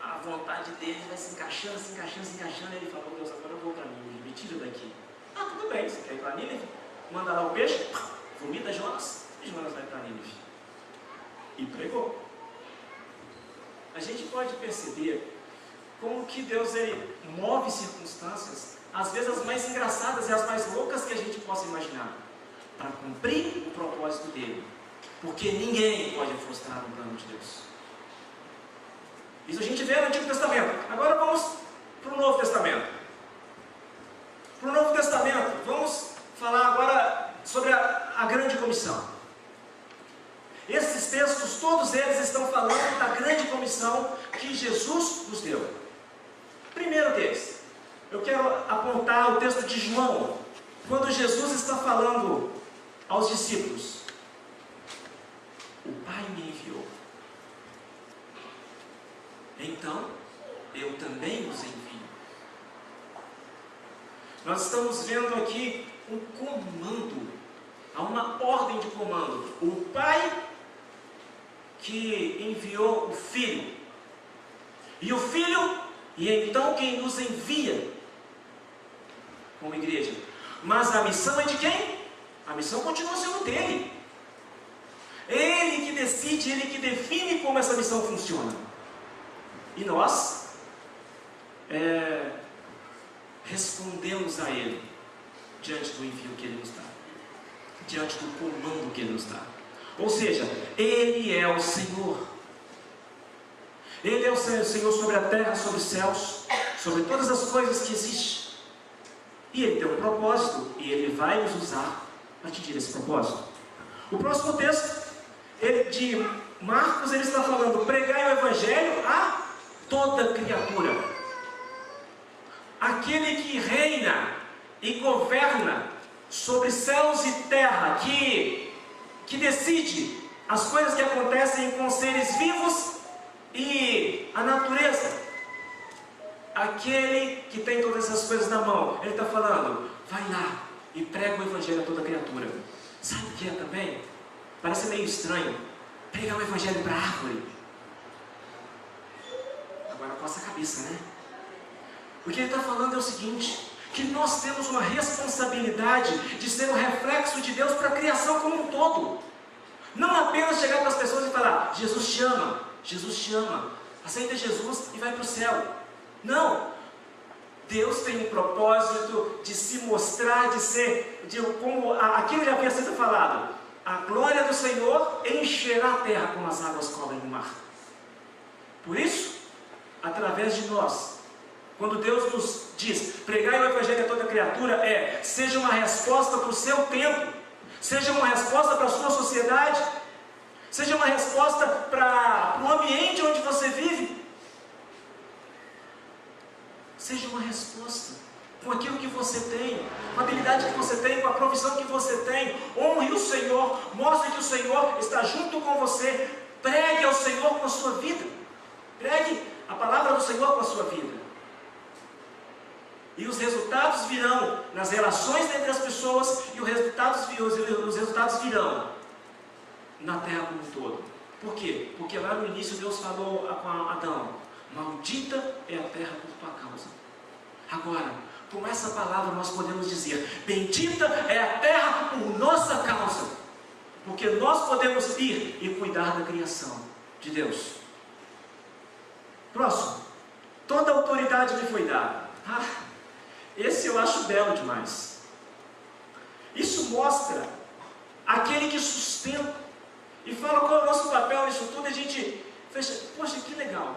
a vontade dele vai se encaixando, e ele fala, oh Deus, agora eu vou para Nínive, me tira daqui. Ah, tudo bem, você quer ir para Nínive? Manda lá o peixe, vomita Jonas, e Jonas vai para Nínive. E pregou. A gente pode perceber como que Deus ele move circunstâncias, às vezes as mais engraçadas e as mais loucas que a gente possa imaginar, para cumprir o propósito dele. Porque ninguém pode frustrar o plano de Deus. Isso a gente vê no Antigo Testamento. Agora vamos para o Novo Testamento. Para o Novo Testamento, vamos falar agora sobre a grande comissão. Esses textos, todos eles estão falando da grande comissão que Jesus nos deu. Primeiro deles, eu quero apontar o texto de João, quando Jesus está falando aos discípulos: o Pai me enviou, então eu também os envio. Nós estamos vendo aqui um comando, há uma ordem de comando. O Pai que enviou o Filho, e o Filho, e então quem nos envia como igreja. Mas a missão é de quem? A missão continua sendo dele. Ele que decide, ele que define como essa missão funciona. E nós respondemos a ele diante do envio que ele nos dá, diante do comando que ele nos dá. Ou seja, ele é o Senhor. Ele é o Senhor sobre a terra, sobre os céus, sobre todas as coisas que existem. E ele tem um propósito, e ele vai nos usar para atingir esse propósito. O próximo texto de Marcos, ele está falando: pregai o Evangelho a toda criatura. Aquele que reina e governa sobre céus e terra, que decide as coisas que acontecem com os seres vivos e a natureza. Aquele que tem todas essas coisas na mão, ele está falando: vai lá e prega o Evangelho a toda criatura. Sabe o que é também? Parece meio estranho pregar o Evangelho para a árvore. Agora coça a cabeça, né? O que ele está falando é o seguinte: que nós temos uma responsabilidade de ser um reflexo de Deus para a criação como um todo. Não apenas chegar para as pessoas e falar: Jesus te ama, Jesus te ama, aceita Jesus e vai para o céu. Não, Deus tem um propósito de se mostrar, como aquilo já havia sido falado: a glória do Senhor encherá a terra como as águas cobrem o mar. Por isso, através de nós, quando Deus nos diz pregai o Evangelho a toda criatura, seja uma resposta para o seu tempo, seja uma resposta para a sua sociedade, seja uma resposta para o ambiente onde você vive. Seja uma resposta com aquilo que você tem, com a habilidade que você tem, com a provisão que você tem. Honre o Senhor, mostre que o Senhor está junto com você. Pregue ao Senhor com a sua vida. Pregue a palavra do Senhor com a sua vida. E os resultados virão nas relações entre as pessoas, e os resultados virão na terra como um todo. Por quê? Porque lá no início Deus falou com Adão: maldita é a terra por tua causa. Agora, com essa palavra nós podemos dizer: bendita é a terra por nossa causa, porque nós podemos ir e cuidar da criação de Deus. Próximo: toda autoridade me foi dada. Esse eu acho belo demais. Isso mostra aquele que sustenta e fala qual é o nosso papel nisso tudo. A gente fecha: poxa, que legal,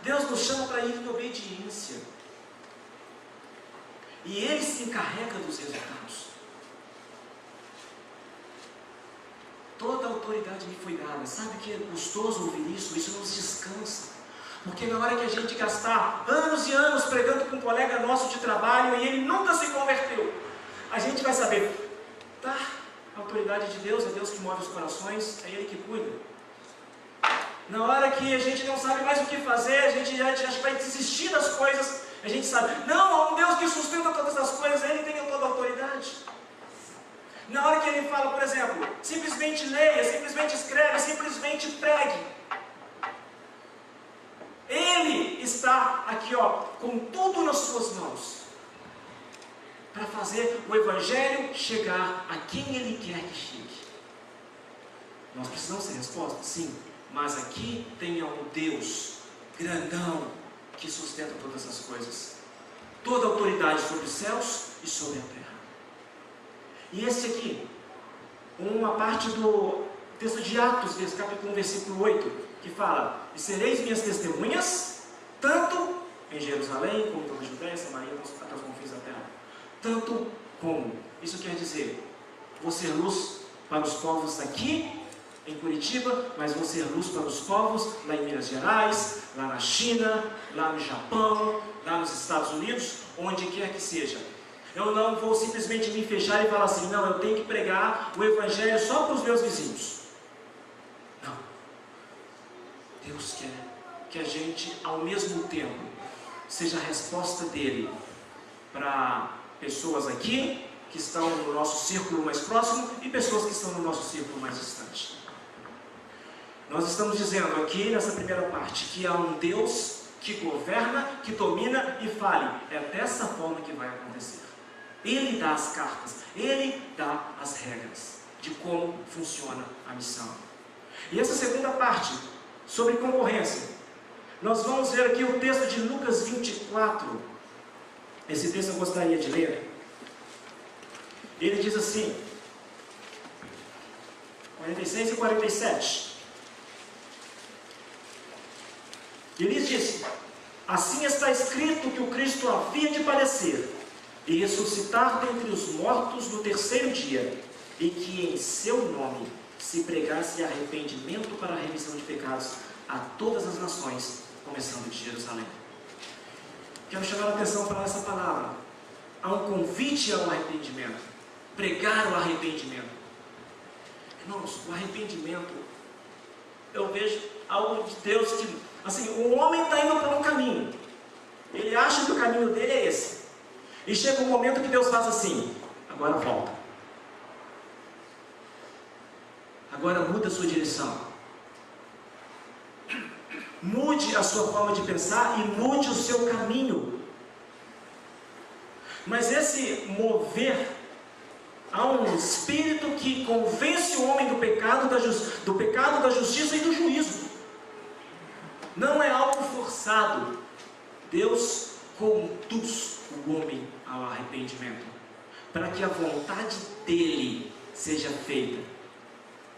Deus nos chama para ir em obediência, e Ele se encarrega dos resultados. Toda a autoridade me foi dada. Sabe que é gostoso ouvir isso? Isso nos descansa. Porque na hora que a gente gastar anos e anos pregando com um colega nosso de trabalho e ele nunca se converteu, a gente vai saber: tá, a autoridade de Deus é Deus que move os corações, é Ele que cuida. Na hora que a gente não sabe mais o que fazer, a gente já vai desistir das coisas, a gente sabe: não, há um Deus que sustenta todas as coisas, Ele tem toda a autoridade. Na hora que Ele fala, por exemplo, simplesmente simplesmente leia, simplesmente escreve, simplesmente pregue. Ele está aqui, com tudo nas suas mãos, para fazer o Evangelho chegar a quem Ele quer que chegue. Nós precisamos ter resposta? Sim. Mas aqui tem um Deus grandão que sustenta todas as coisas. Toda a autoridade sobre os céus e sobre a terra. E esse aqui, uma parte do texto de Atos, capítulo 1, versículo 8, que fala: e sereis minhas testemunhas, tanto em Jerusalém, como em toda a Judéia, Samaria, até os confins da terra. Tanto como. Isso quer dizer, vou ser luz para os povos daqui, em Curitiba, mas vão ser luz para os povos lá em Minas Gerais, lá na China, lá no Japão, lá nos Estados Unidos, onde quer que seja. Eu não vou simplesmente me fechar e falar assim: não, eu tenho que pregar o Evangelho só para os meus vizinhos. Não. Deus quer que a gente, ao mesmo tempo, seja a resposta dele para pessoas aqui que estão no nosso círculo mais próximo e pessoas que estão no nosso círculo mais distante. Nós estamos dizendo aqui nessa primeira parte que há um Deus que governa, que domina e fale. É dessa forma que vai acontecer. Ele dá as cartas, Ele dá as regras de como funciona a missão. E essa segunda parte, sobre concorrência, nós vamos ver aqui o texto de Lucas 24. Esse texto eu gostaria de ler. Ele diz assim, 46 e 47. Ele disse: assim está escrito que o Cristo havia de padecer e ressuscitar dentre os mortos no terceiro dia, e que em seu nome se pregasse arrependimento para a remissão de pecados a todas as nações, começando de Jerusalém. Quero chamar a atenção para essa palavra. Há um convite ao arrependimento. Pregar o arrependimento. Irmãos, o arrependimento, eu vejo algo de Deus que, assim, o homem está indo por um caminho. Ele acha que o caminho dele é esse. E chega um momento que Deus faz assim: agora volta. Agora muda a sua direção. Mude a sua forma de pensar e mude o seu caminho. Mas esse mover, há um espírito que convence o homem do pecado, da justiça e do juízo. Não é algo forçado. Deus conduz o homem ao arrependimento, para que a vontade dele seja feita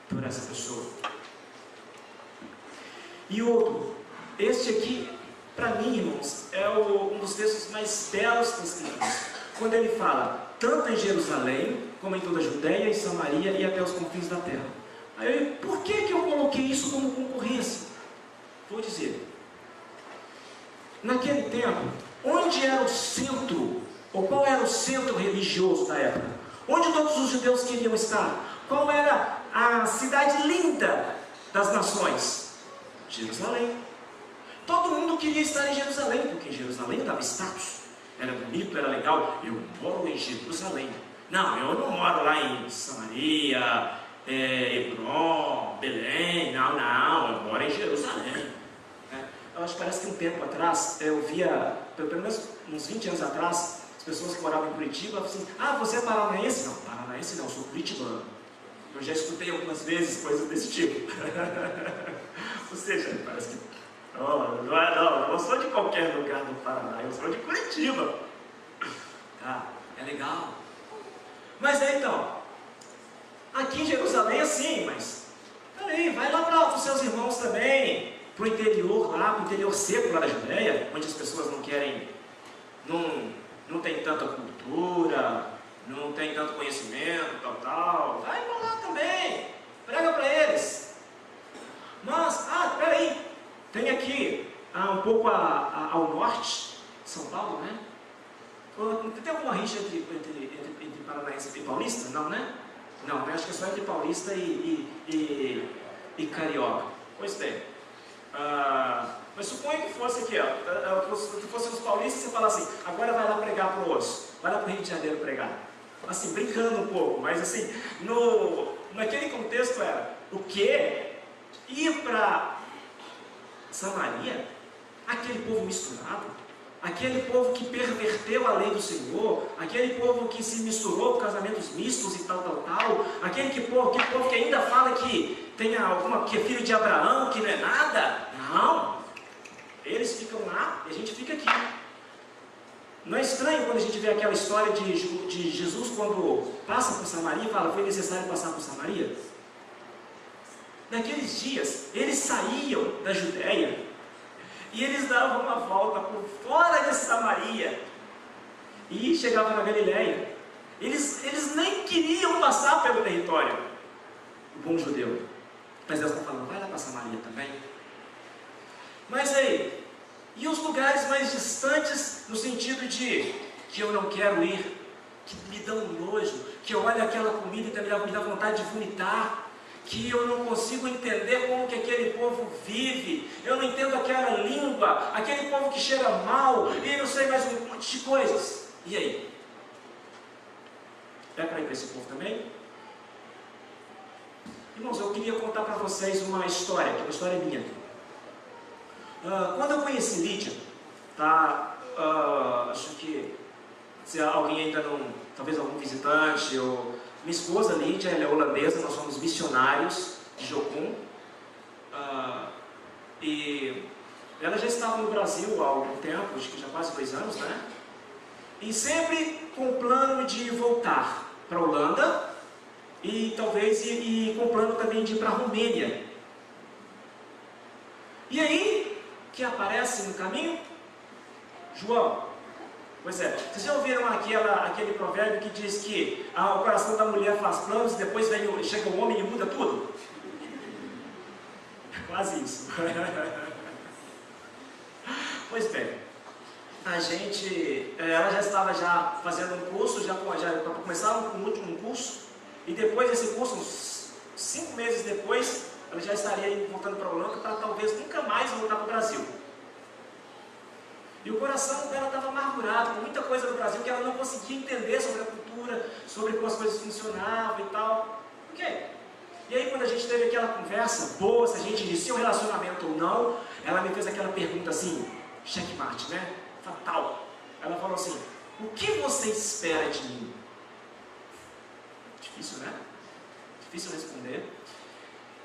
por essa pessoa. E outro, este aqui, para mim, irmãos, é um dos textos mais belos das Escrituras, quando ele fala, tanto em Jerusalém, como em toda a Judéia e Samaria e até os confins da terra. Aí, por que eu coloquei isso como concorrência? Vou dizer, naquele tempo, onde era o centro, ou qual era o centro religioso da época? Onde todos os judeus queriam estar? Qual era a cidade linda das nações? Jerusalém. Todo mundo queria estar em Jerusalém, porque em Jerusalém dava status. Era bonito, era legal. Eu moro em Jerusalém. Não, eu não moro lá em Samaria, Hebron, Belém. Não, eu moro em Jerusalém. Eu acho que parece que um tempo atrás, eu via, pelo menos uns 20 anos atrás, as pessoas que moravam em Curitiba falavam assim: ah, você é paranaense? Não, paranaense não, eu sou curitibano. Eu já escutei algumas vezes coisas desse tipo. Ou seja, parece que eu não sou de qualquer lugar do Paraná, eu sou de Curitiba. Tá, é legal. Mas então, aqui em Jerusalém é assim, mas peraí, vai lá para os seus irmãos também, para o interior lá, para o interior seco lá da Judéia, onde as pessoas não querem, não tem tanta cultura, não tem tanto conhecimento, tal. Vai para lá também, prega para eles. Mas, peraí, tem aqui, um pouco ao norte, São Paulo, né? Tem alguma rixa entre paranaense e paulista? Não, né? Não, eu acho que é só entre paulista e carioca. Pois bem. Mas suponha que fosse aqui, que fosse os paulistas, você fala assim: agora vai lá pregar para o outros, vai lá para o Rio de Janeiro pregar. Assim, brincando um pouco, mas assim, naquele contexto era, o quê? Ir para Samaria? Aquele povo misturado? Aquele povo que perverteu a lei do Senhor? Aquele povo que se misturou por casamentos mistos e tal. Aquele povo que ainda fala que tem que é filho de Abraão, que não é nada? Não! Eles ficam lá e a gente fica aqui. Não é estranho quando a gente vê aquela história de Jesus quando passa por Samaria e fala, foi necessário passar por Samaria? Naqueles dias, eles saíam da Judéia e eles davam uma volta por fora de Samaria e chegavam na Galileia. Eles nem queriam passar pelo território, o bom judeu. Mas Deus está falando, vai lá para Samaria também. Mas aí, e os lugares mais distantes, no sentido de que eu não quero ir, que me dão nojo, que eu olho aquela comida e me dá vontade de vomitar, que eu não consigo entender como que aquele povo vive, eu não entendo aquela língua, aquele povo que cheira mal, e não sei mais um monte de coisas. E aí? É para ir para esse povo também? Irmãos, eu queria contar para vocês uma história, que é uma história minha. Quando eu conheci Lídia, tá? Acho que se alguém ainda não, talvez algum visitante, ou minha esposa Lídia, ela é holandesa, nós somos missionários de Jocum, e ela já estava no Brasil há algum tempo, acho que já quase 2 anos, né? E sempre com o plano de voltar para a Holanda e talvez e com o plano também de ir para a Romênia. E aí que aparece no caminho? João. Pois é, vocês já ouviram aquele provérbio que diz que o coração da mulher faz planos, depois chega o homem e muda tudo? É quase isso. Pois bem, ela já estava fazendo um curso, já para começar um último curso, e depois desse curso, uns 5 meses depois, ela já estaria voltando para a Holanda para talvez nunca mais voltar para o Brasil. E o coração dela estava amargurado com muita coisa no Brasil que ela não conseguia entender sobre a cultura, sobre como as coisas funcionavam e tal. Ok. E aí quando a gente teve aquela conversa boa, se a gente inicia um relacionamento ou não, ela me fez aquela pergunta assim, checkmate, né? Fatal. Ela falou assim, o que você espera de mim? Difícil, né? Difícil responder.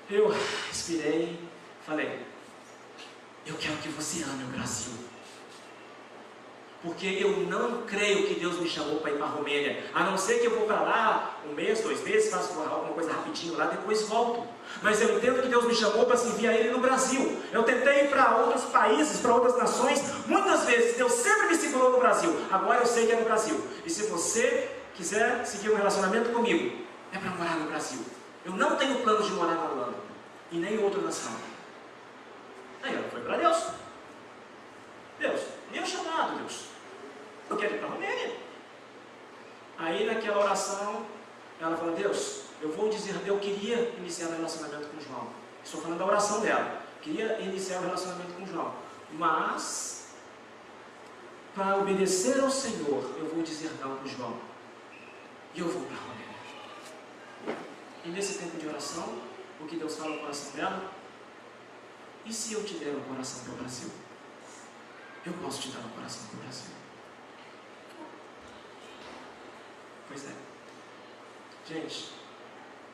Eu respirei, falei, eu quero que você ame o Brasil. Porque eu não creio que Deus me chamou para ir para a Romênia, a não ser que eu vou para lá 1 mês, 2 meses, faço alguma coisa rapidinho lá, depois volto. Mas eu entendo que Deus me chamou para servir a Ele no Brasil. Eu tentei ir para outros países, para outras nações, muitas vezes Deus sempre me segurou no Brasil. Agora eu sei que é no Brasil. E se você quiser seguir um relacionamento comigo, é para morar no Brasil. Eu não tenho planos de morar na Holanda e nem em outra nação. Aí ela foi para Deus. Deus, meu chamado, Deus. Eu quero ir para a Romênia. Aí naquela oração, ela falou, Deus, eu queria iniciar um relacionamento com o João. Estou falando da oração dela. Queria iniciar um relacionamento com o João. Mas, para obedecer ao Senhor, eu vou dizer não para o João. E eu vou para a Romênia. E nesse tempo de oração, o que Deus fala no coração dela? E se eu te der um coração para o Brasil? Eu posso te dar um coração para o Brasil. Pois é. Gente,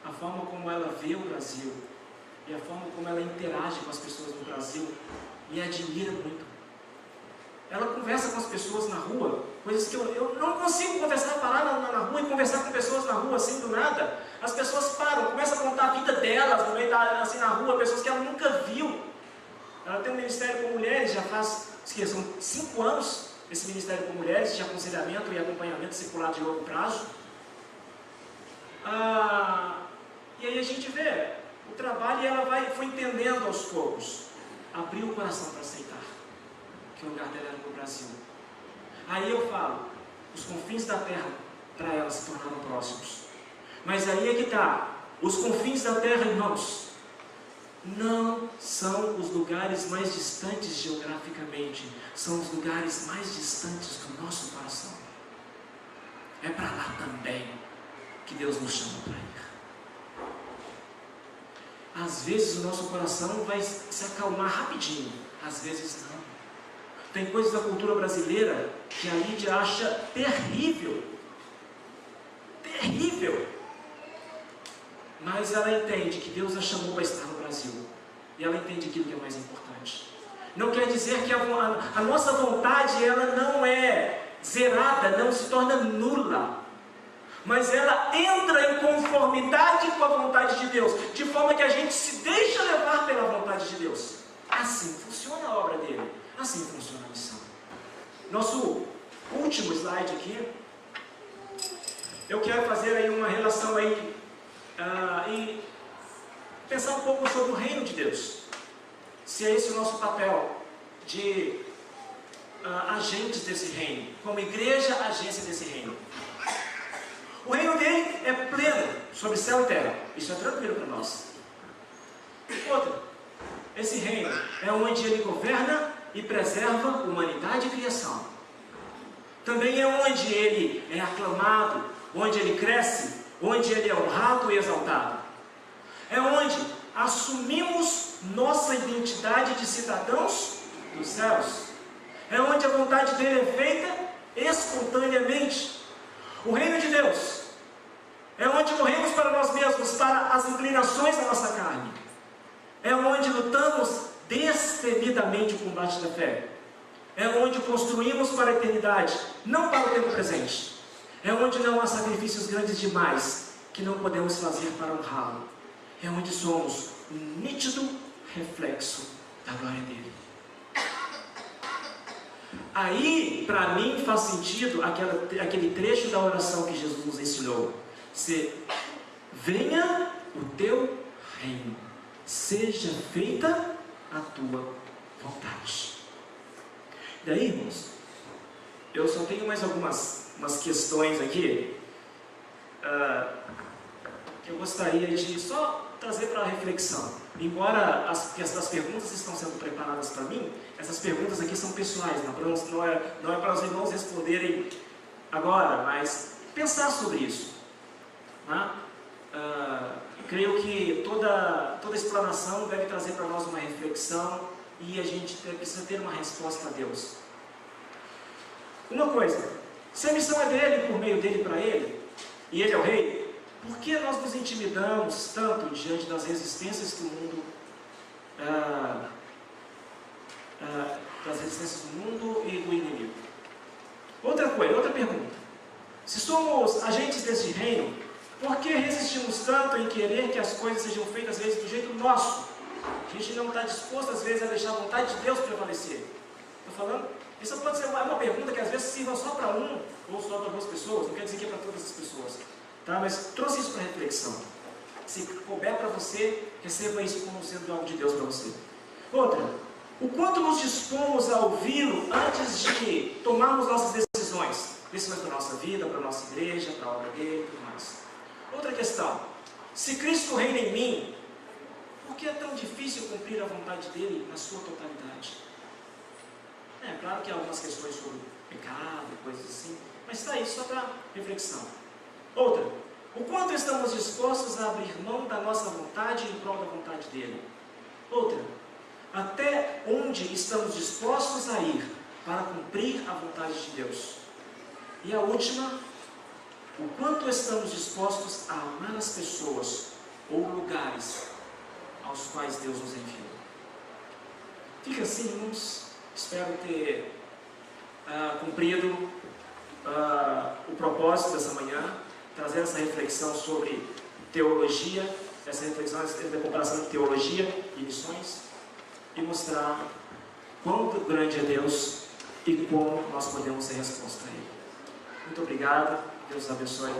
a forma como ela vê o Brasil e a forma como ela interage com as pessoas no Brasil me admira muito. Ela conversa com as pessoas na rua, coisas que eu não consigo conversar, parar na rua e conversar com pessoas na rua assim do nada. As pessoas param, começam a contar a vida delas no meio assim na rua, pessoas que ela nunca viu. Ela tem um ministério com mulheres, já faz, são 5 anos, esse ministério com mulheres, de aconselhamento e acompanhamento discipulado de longo prazo. E aí a gente vê o trabalho e ela foi entendendo aos poucos, abriu o coração para aceitar que o lugar dela era no Brasil. Aí eu falo, os confins da terra para ela se tornaram próximos. Mas aí é que está, os confins da terra, irmãos, não são os lugares mais distantes geograficamente, são os lugares mais distantes do nosso coração. É para lá também que Deus nos chama para ir. às vezes o nosso coração vai se acalmar rapidinho, às vezes não. Tem coisas da cultura brasileira que a Lídia acha terrível. Terrível. Mas ela entende que Deus a chamou para estar no Brasil. E ela entende aquilo que é mais importante. Não quer dizer que a nossa vontade ela não é zerada, não se torna nula. Mas ela entra em conformidade com a vontade de Deus, de forma que a gente se deixa levar pela vontade de Deus. Assim funciona a obra dele, assim funciona a missão. Nosso último slide aqui, eu quero fazer aí uma relação aí, e pensar um pouco sobre o reino de Deus. Se é esse o nosso papel de agentes desse reino, como igreja, agência desse reino. O reino dele é pleno, sobre céu e terra. Isso é tranquilo para nós. Outra, esse reino é onde ele governa e preserva humanidade e criação. Também é onde ele é aclamado, onde ele cresce, onde ele é honrado e exaltado. É onde assumimos nossa identidade de cidadãos dos céus. É onde a vontade dele é feita espontaneamente. O reino de Deus é onde morremos para nós mesmos, para as inclinações da nossa carne. É onde lutamos destemidamente o combate da fé. É onde construímos para a eternidade, não para o tempo presente. É onde não há sacrifícios grandes demais que não podemos fazer para honrá-lo. É onde somos um nítido reflexo da glória dele. Aí, para mim, faz sentido aquele trecho da oração que Jesus nos ensinou. Venha o teu reino, seja feita a tua vontade. Daí, irmãos, eu só tenho mais umas questões aqui que eu gostaria de só trazer para a reflexão. Embora as perguntas estão sendo preparadas para mim, essas perguntas aqui são pessoais, não é para os irmãos responderem agora, mas pensar sobre isso. Creio que toda explanação deve trazer para nós uma reflexão e a gente precisa ter uma resposta a Deus. Uma coisa, se a missão é dele, por meio dele para ele, e ele é o rei, por que nós nos intimidamos tanto diante das resistências que o mundo das resistências do mundo e do inimigo? Outra pergunta. Se somos agentes desse reino, por que resistimos tanto em querer que as coisas sejam feitas, às vezes, do jeito nosso? A gente não está disposto, às vezes, a deixar a vontade de Deus prevalecer. Estou falando? Isso pode ser uma pergunta que, às vezes, sirva só para um ou só para duas pessoas. Não quer dizer que é para todas as pessoas. Tá? Mas trouxe isso para reflexão. Se couber para você, receba isso como sendo algo de Deus para você. Outra. O quanto nos dispomos a ouvi-lo antes de tomarmos nossas decisões. Decisões para a nossa vida, para a nossa igreja, para a obra dele e tudo mais. Outra questão. Se Cristo reina em mim, por que é tão difícil cumprir a vontade dele na sua totalidade? É claro que há algumas questões sobre pecado, coisas assim, mas está aí só para reflexão. Outra. O quanto estamos dispostos a abrir mão da nossa vontade em prol da vontade dele? Outra. Até onde estamos dispostos a ir para cumprir a vontade de Deus? E a última, o quanto estamos dispostos a amar as pessoas ou lugares aos quais Deus nos enviou? Fica assim, irmãos. Espero ter cumprido o propósito dessa manhã, trazer essa reflexão sobre teologia, essa reflexão da comparação de teologia e missões, e mostrar quão grande é Deus e como nós podemos ser resposta a Ele. Muito obrigado, Deus abençoe.